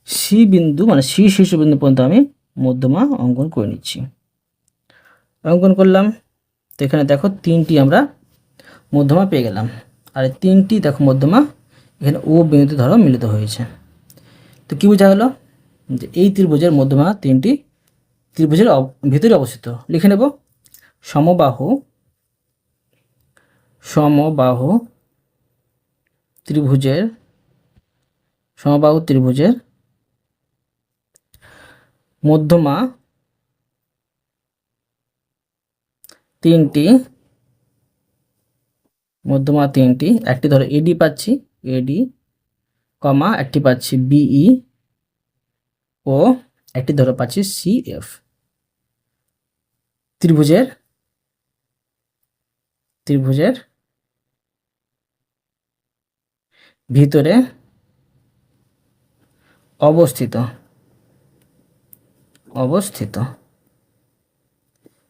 A: সি বিন্দু মানে সি শীর্ষবিন্দু পর্যন্ত আমি মধ্যমা অঙ্কন করে নিচ্ছি। অঙ্কন করলাম, তো এখানে দেখো তিনটি আমরা মধ্যমা পেয়ে গেলাম। আর তিনটি দেখো মধ্যমা এখানে ও বিন্দুতে ধরো মিলিত হয়েছে। তো কী বোঝা গেল, যে এই ত্রিভুজের মধ্যমা তিনটি ত্রিভুজের ভিতরে অবস্থিত। লিখে নেব সমবাহু ত্রিভুজের মধ্যমা তিনটি, একটি ধরো এডি পাচ্ছি, এডি কমা একটি পাচ্ছি বিই ও একটি ধরো পাচ্ছি সিএফ। ত্রিভুজের ভিতরে অবস্থিত।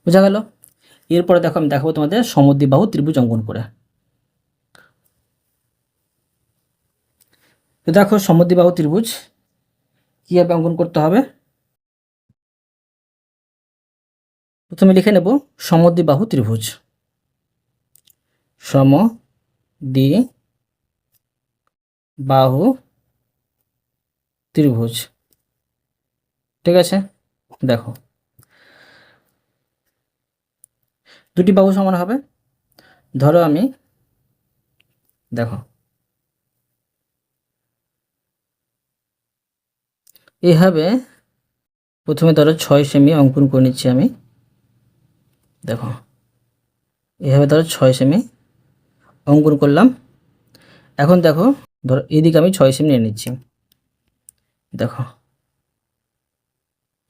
A: বোঝা গেল। এরপরে দেখো আমি দেখাবো তোমাদের সমদ্বিবাহু ত্রিভুজ অঙ্কন করে। তো দেখো সমদ্বিবাহু ত্রিভুজ কীভাবে অঙ্কন করতে হবে। প্রথমে লিখে নেব সমদ্বিবাহু ত্রিভুজ। সমদ্বিবাহু ত্রিভুজ। ঠিক আছে, দেখো দুটি বাহু সমান হবে। ধরো আমি দেখো এইভাবে প্রথমে ধরো 6 সেমি অঙ্কন করে নিচ্ছি আমি। দেখো এইভাবে ধরো 6 সেমি অঙ্কন করলাম। এখন দেখো ধরো এদিকে আমি 6 সেমি নিয়ে নিচ্ছি, দেখো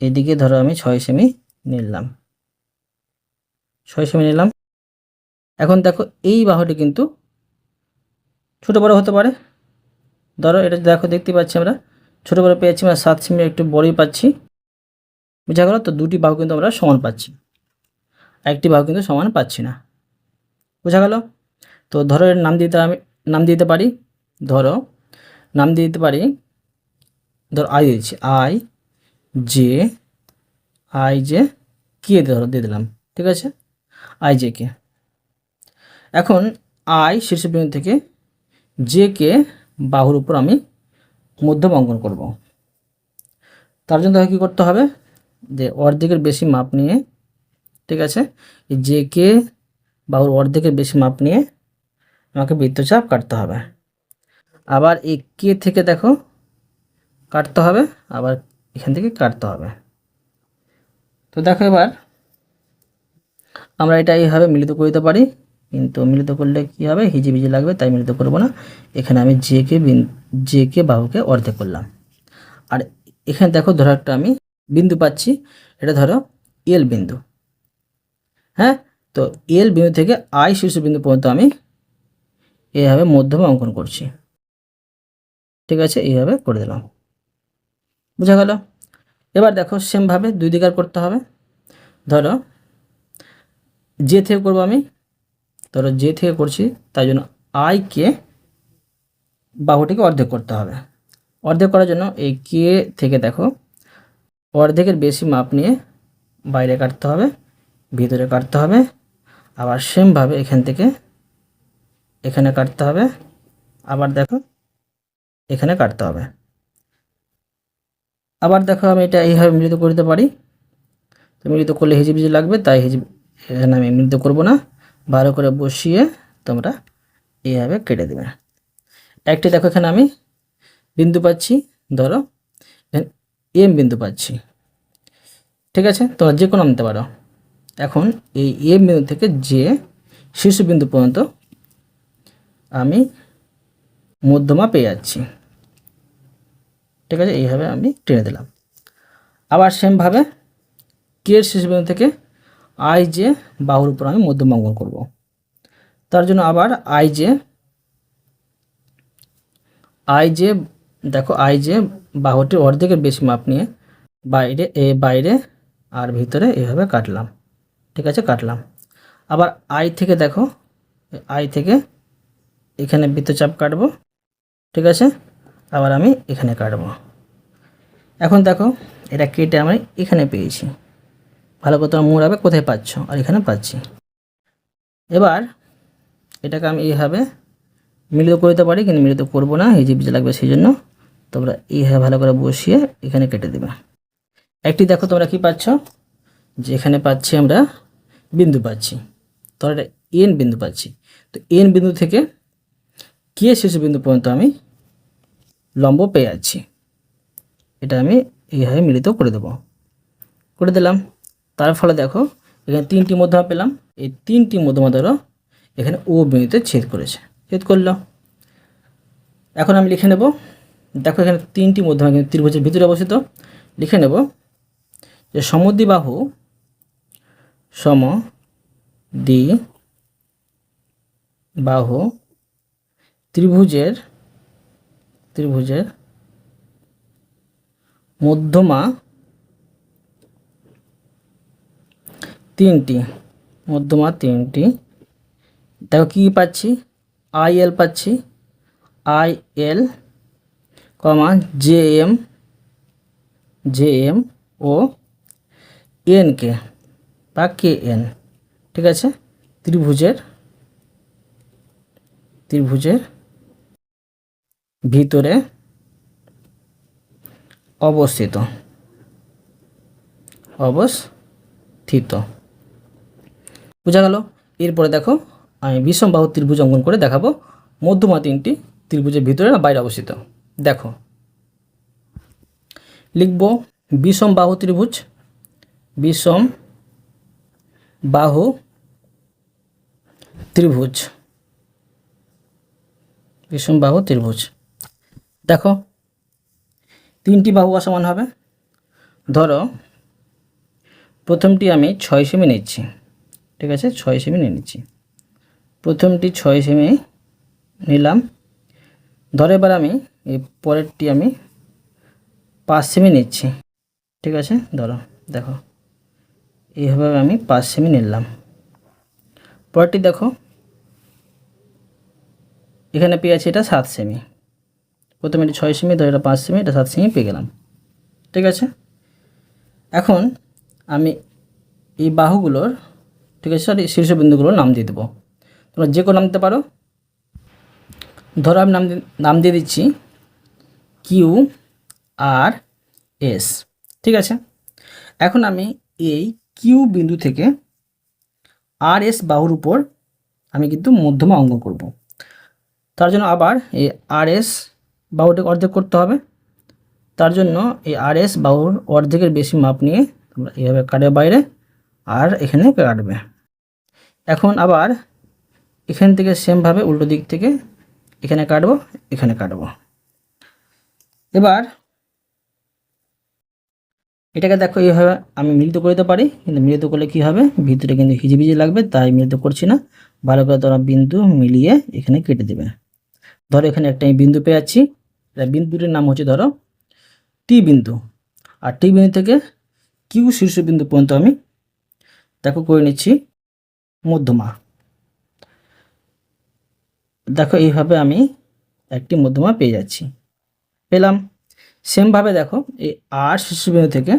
A: এদিকে ধরো আমি 6 সেমি নিলাম, 6 সেমি নিলাম। এখন দেখো এই বাহুটি কিন্তু ছোটো বড়ো হতে পারে, ধরো এটা দেখো দেখতে পাচ্ছি আমরা ছোটো বড়ো পেয়েছি, আমরা 7 সেমি একটু বড়ই পাচ্ছি, বুঝা গেল? তো দুটি বাহু কিন্তু আমরা সমান পাচ্ছি, একটি বাহু কিন্তু সমান পাচ্ছি না, বোঝা গেল? তো ধরো এর নাম দিতে পারি, ধরো নাম দিয়ে দিতে পারি, ধরো আই দিয়েছি, জে আই জে কে ধরো দিয়ে দিলাম, ঠিক আছে, আই জে কে। এখন আই শীর্ষবিন্দু থেকে জে কে বাহুর উপর আমি মধ্যম অঙ্কন করব। তার জন্য কী করতে হবে, যে অর্ধেকের বেশি মাপ নিয়ে, ঠিক আছে, এই জে কে বাহুর অর্ধেকের বেশি মাপ নিয়ে আমাকে বৃত্তচাপ কাটতে হবে। আবার এই কে থেকে দেখো কাটতে হবে, আবার এখান থেকে কাটতে হবে। তো দেখো এবার আমরা এটা এইভাবে মিলিত করে দিতে পারি, কিন্তু মিলিত করলে কি হবে, হিজিবিজি লাগবে, তাই মিলিত করব না। এখানে আমি জে কে বাহুকে অর্ধেক করলাম। আর এখানে দেখো ধরো একটা আমি বিন্দু পাচ্ছি, এটা ধরো এল বিন্দু, হ্যাঁ। তো এল বিন্দু থেকে আই শীর্ষবিন্দু পর্যন্ত আমি এইভাবে মধ্যমা অঙ্কন করছি, ঠিক আছে, এইভাবে করে দিলাম, বোঝা গেল? এবার দেখো সেমভাবে দুই দিকে করতে হবে। ধরো জে থেকে করবো আমি, ধরো জে থেকে করছি, তাই জন্য আইকে বাহুটিকে অর্ধেক করতে হবে। অর্ধেক করার জন্য এই কে থেকে দেখো অর্ধেকের বেশি মাপ নিয়ে বাইরে কাটতে হবে, ভিতরে কাটতে হবে, আবার সেমভাবে এখান থেকে এখানে কাটতে হবে, আবার দেখো এখানে কাটতে হবে। আবার দেখো আমি এটা এইভাবে মিলিত করতে পারি, তো মিলিত করলে হিজিবিজি লাগবে, তাই এখানে আমি মিলিত করব না, ভালো করে বসিয়ে তোমরা এইভাবে কেটে দেবে। একটি দেখো এখানে আমি বিন্দু পাচ্ছি, ধরো এম বিন্দু পাচ্ছি, ঠিক আছে, তোমরা যে কোনো নিতে পারো। এখন এই এম বিন্দু থেকে যে শীর্ষবিন্দু পর্যন্ত আমি মধ্যমা পেয়ে যাচ্ছি, ঠিক আছে, এইভাবে আমি টেনে দিলাম। আবার সেমভাবে কে শীর্ষবিন্দু থেকে আই জে বাহুর উপর আমি মধ্যমা অঙ্কন করব। তার জন্য আবার আই জে দেখো আই জে বাহুটির অর্ধেকের বেশি মাপ নিয়ে বাইরে আর ভিতরে এইভাবে কাটলাম, ঠিক আছে, কাটলাম। আবার আই থেকে দেখো আই থেকে এখানে বৃত্তচাপ কাটবো, ঠিক আছে, আবার আমি এখানে কাটবো। এখন দেখো এটা কেটে আমি এখানে পেয়েছি, ভালো করে তোমরা মোড়াবে কোথায় পাচ্ছ, আর এখানে পাচ্ছি। এবার এটাকে আমি এইভাবে মিলিত করে দিতে পারি, কিন্তু মিলিত করবো না, হিজিবিজি লাগবে, সেই জন্য তোমরা এইভাবে ভালো করে বসিয়ে এখানে কেটে দেবে। একটি দেখো তোমরা কি পাচ্ছ, যে এখানে পাচ্ছি আমরা বিন্দু পাচ্ছি, তো এটা এন বিন্দু পাচ্ছি। তো এন বিন্দু থেকে কে শীর্ষবিন্দু পর্যন্ত আমি লম্ব পেয়ে যাচ্ছি, এটা আমি এইভাবে মিলিত করে দেব, করে দিলাম। তার ফলে দেখো এখানে 3টি মধ্যমা পেলাম, এই 3টি মধ্যমা ধরো এখানে ও বিন্দুতে ছেদ করেছে, ছেদ করল। এখন আমি লিখে নেব, দেখো এখানে 3টি মধ্যমা কিন্তু ত্রিভুজের ভিতরে অবস্থিত, লিখে নেব যে সমদ্বিবাহু ত্রিভুজের মধ্যমা 3টি, দেখো কী পাচ্ছি, আই এল পাচ্ছি, I L comma J M O N K বা কে এন, ঠিক আছে, ত্রিভুজের ভিতরে অবস্থিত, বোঝা গেল? এরপরে দেখো আমি বিষমবাহু ত্রিভুজ অঙ্কন করে দেখাবো মধ্যমা 3টি ত্রিভুজের ভিতরে না বাইরে অবস্থিত। দেখো লিখব বিষমবাহু ত্রিভুজ, দেখো 3টি বাহু সমান হবে। ধরো প্রথমটি আমি 6 সেমি নিচ্ছি, ঠিক আছে, 6 সেমি নিয়ে নিচ্ছি। প্রথমটি 6 সেমি নিলাম। ধরো এবার আমি এই পরেরটি আমি 5 সেমি নিচ্ছি, ঠিক আছে। ধরো দেখো এইভাবে আমি 5 সেমি নিলাম। পরেরটি দেখো এখানে পেয়েছি এটা 7 সেমি। প্রথমে এটি 6 সেমি, ধরো এটা 5 সেমি, এটা 7 সেমি পেয়ে গেলাম, ঠিক আছে। এখন আমি এই বাহুগুলোর, ঠিক আছে, সরি শীর্ষবিন্দুগুলোর নাম দিয়ে দেবো। তোমরা যে কোনো নাম দিতে পারো। ধরো আমি নাম দিয়ে দিচ্ছি কিউ আর এস, ঠিক আছে। এখন আমি এই কিউ বিন্দু থেকে আর এস বাহুর উপর আমি কিন্তু মধ্যমা অঙ্কন করব। তার জন্য আবার এই আর এস বাহুটাকে অর্ধেক করতে হবে। তার জন্য এই আর এস বাহুর অর্ধেকের বেশি মাপ নিয়ে তোমরা এইভাবে কাটবে বাইরে, আর এখানে কাটবে। এখন আবার এখান থেকে সেমভাবে উল্টো দিক থেকে এখানে কাটবো, এখানে কাটবো। এবার এটাকে দেখো এইভাবে আমি মিলিত করে দিতে পারি, কিন্তু মিলিত করলে কি হবে, ভিতরে কিন্তু হিজিবিজি লাগবে, তাই মিলিত করছি না। ভালো করে তোমরা বিন্দু মিলিয়ে এখানে কেটে দেবে। ধরো এখানে একটা আমি বিন্দু পেয়ে যাচ্ছি, বিন্দুটির নাম হচ্ছে ধরো টি বিন্দু। আর টি বিন্দু থেকে কিউ শীর্ষবিন্দু পর্যন্ত আমি দেখো করে নিচ্ছি মধ্যমা। দেখো এইভাবে আমি একটি মধ্যমা পেয়ে যাচ্ছি, পেলাম। সেমভাবে দেখো এই আর শীর্ষবিন্দু থেকে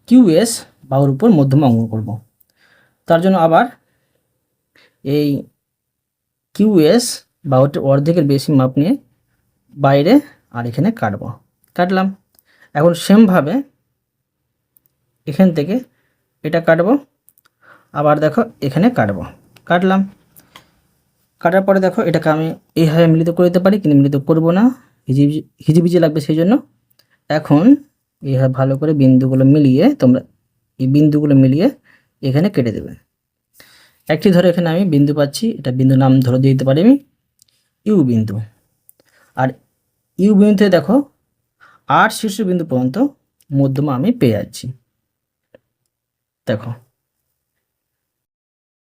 A: কিউএস বাহুর উপর মধ্যমা অঙ্কন করব। তার জন্য আবার এই কিউএস বাহুটির অর্ধেকের বেশি মাপ নিয়ে বাইরে আর এখানে কাটবো, কাটলাম। এখন সেমভাবে এখান থেকে এটা কাটবো, আবার দেখো এখানে কাটবো, কাটলাম। কাটার পরে দেখো এটাকে আমি এইভাবে মিলিত করে দিতে পারি, কিন্তু মিলিত করব না, হিজিবিজি লাগবে, সেই জন্য এখন এইভাবে ভালো করে বিন্দুগুলো মিলিয়ে তোমরা এই বিন্দুগুলো মিলিয়ে এখানে কেটে দেবে। একটি ধরো এখানে আমি বিন্দু পাচ্ছি, এটা বিন্দু নাম ধরে দিয়ে দিতে পারি আমি ইউ বিন্দু। আর ইউ বিন্দুতে দেখো আর শীর্ষবিন্দু পর্যন্ত মধ্যমা আমি পেয়ে যাচ্ছি, দেখো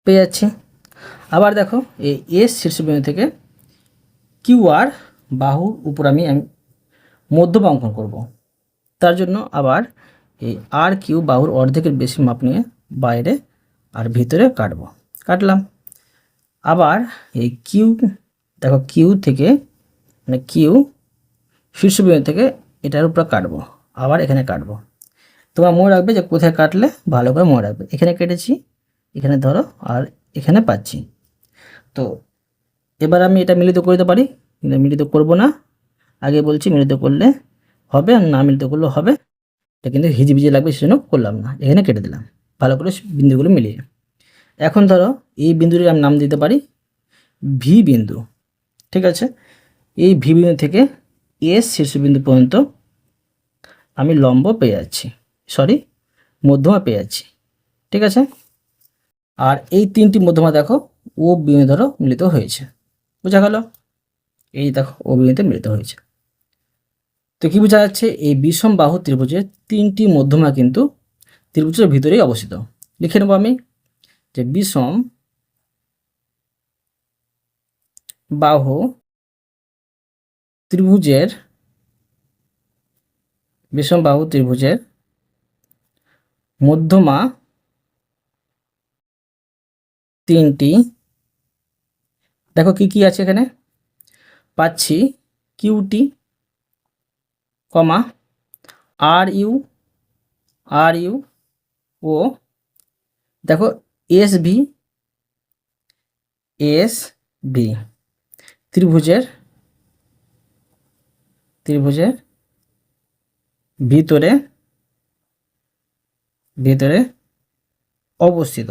A: পেয়ে যাচ্ছি। আবার দেখো এই এস শীর্ষবিন্দু থেকে কিউ আর বাহুর উপর আমি মধ্যমা অঙ্কন করব। তার জন্য আবার এই আর কিউ বাহুর অর্ধেকের বেশি মাপ নিয়ে বাইরে আর ভিতরে কাটবো, কাটলাম। আবার এই কিউ দেখো কিউ থেকে মানে কিউ শীর্ষবিন্দু থেকে এটার উপর কাটবো, আবার এখানে কাটবো। তোমরা মনে রাখবে যে কোথায় কাটলে ভালো করে মনে রাখবে। এখানে কেটেছি, এখানে ধরো, আর এখানে পাচ্ছি। তো এবার আমি এটা মিলিত করে দিতে পারি, কিন্তু মিলিত করব না। আগে বলছি মিলিত করলে হবে, আর না মিলিত করলেও হবে। এটা কিন্তু হিজিবিজি লাগবে, সেজন্য করলাম না, এখানে কেটে দিলাম ভালো করে বিন্দুগুলো মিলিয়ে। এখন ধরো এই বিন্দুটির আমি নাম দিতে পারি ভি বিন্দু, ঠিক আছে। এই ভি বিন্দু থেকে এস শীর্ষবিন্দু পর্যন্ত আমি লম্ব পেয়ে যাচ্ছি, সরি মধ্যমা পেয়ে যাচ্ছি, ঠিক আছে। আর এই 3টি মধ্যমা দেখো ও বিন্দু ধরো মিলিত হয়েছে, বোঝা গেল। এই দেখো ও বিন্দুতে মিলিত হয়েছে। তো কি বোঝা যাচ্ছে, এই বিষম বাহু ত্রিভুজের 3টি মধ্যমা কিন্তু ত্রিভুজের ভিতরেই অবস্থিত। লিখে নেব আমি যে বিষম বাহু ত্রিভুজের মধ্যমা 3টি, দেখো কি কি আছে এখানে পাচ্ছি, কিউটি কমা আর ইউ ও দেখো এস ভি ত্রিভুজের ভিতরে অবস্থিত,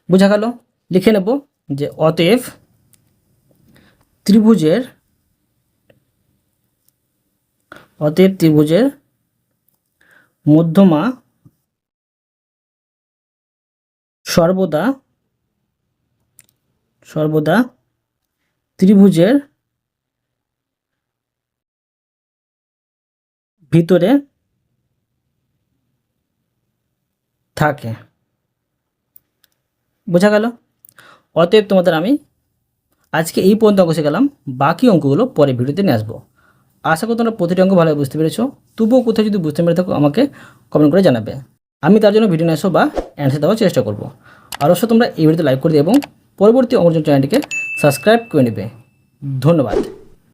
A: বোঝা গেল। লিখে নেব যে অতএব ত্রিভুজের মধ্যমা সর্বদা সর্বদা ত্রিভুজের ভিতরে থাকে। বোঝা গেল? অতএব তোমাদের আমি আজকে এই পর্যন্ত অঙ্ক শিখালাম, বাকি অঙ্কগুলো পরে ভিডিওতে নিয়ে আসবো। আশা করি তোমরা প্রতিটি অঙ্ক ভালোভাবে বুঝতে পেরেছো। তবুও কোথাও যদি বুঝতে পেরে থাকো আমাকে কমেন্ট করে জানাবে, আমি তার জন্য ভিডিও নিয়ে আসবো বা অ্যান্সার দেওয়ার চেষ্টা করবো। আর অবশ্যই তোমরা এই ভিডিওতে লাইক করে দিও এবং পরবর্তী অঙ্কের জন্য চ্যানেলটিকে সাবস্ক্রাইব করে নেবে। ধন্যবাদ।